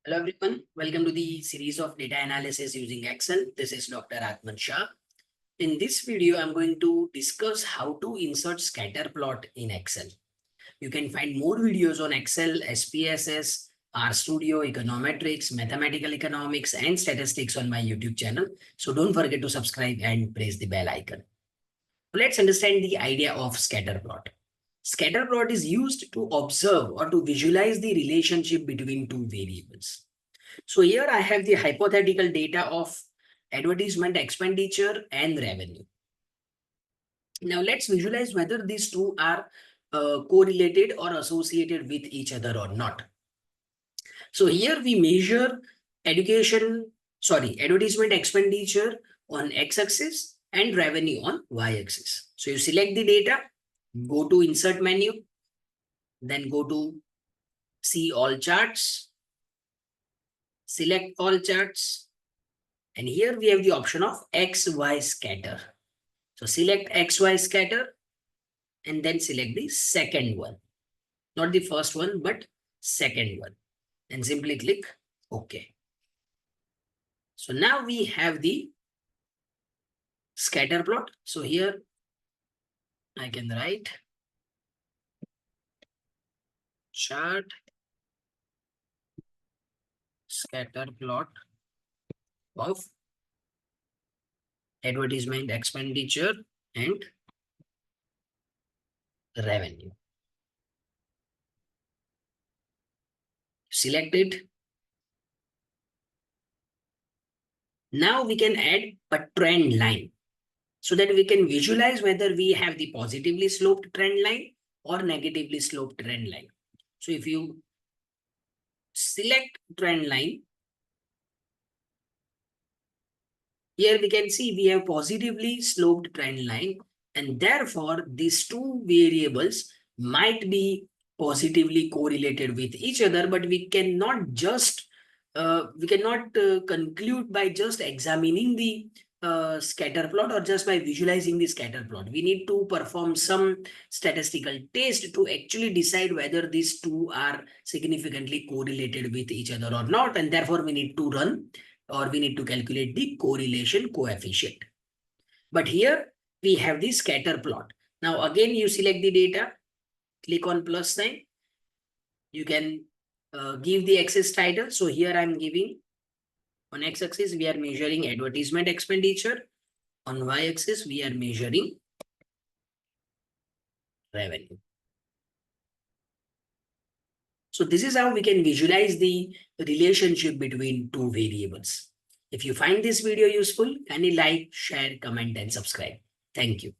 Hello everyone, welcome to the series of data analysis using Excel. This is Dr. Atman Shah. In this video, I'm going to discuss how to insert scatter plot in Excel. You can find more videos on Excel, SPSS, RStudio, econometrics, mathematical economics, and statistics on my YouTube channel. So don't forget to subscribe and press the bell icon. Let's understand the idea of scatter plot. Scatter plot is used to observe or to visualize the relationship between two variables. So here I have the hypothetical data of advertisement expenditure and revenue. Now let's visualize whether these two are correlated or associated with each other or not. So here we measure advertisement expenditure on x-axis and revenue on y-axis. So you select the data, go to insert menu, then go to see all charts, select all charts, and here we have the option of XY scatter. So select XY scatter and then select the second one. Not the first one, but second one. And simply click OK. So now we have the scatter plot. So here I can write chart scatter plot of advertisement expenditure and revenue. Select it. Now we can add a trend line so that we can visualize whether we have the positively sloped trend line or negatively sloped trend line. So if you select trend line, here we can see we have positively sloped trend line, and therefore these two variables might be positively correlated with each other, but we cannot just conclude by just examining the scatter plot or just by visualizing the scatter plot. We need to perform some statistical test to actually decide whether these two are significantly correlated with each other or not, and therefore we need to run or we need to calculate the correlation coefficient. But here we have the scatter plot. Now again you select the data, click on plus sign. You can give the axis title. So here I'm giving on x-axis we are measuring advertisement expenditure. On y-axis we are measuring revenue. So this is how we can visualize the relationship between two variables. If you find this video useful, kindly like, share, comment, and subscribe. Thank you.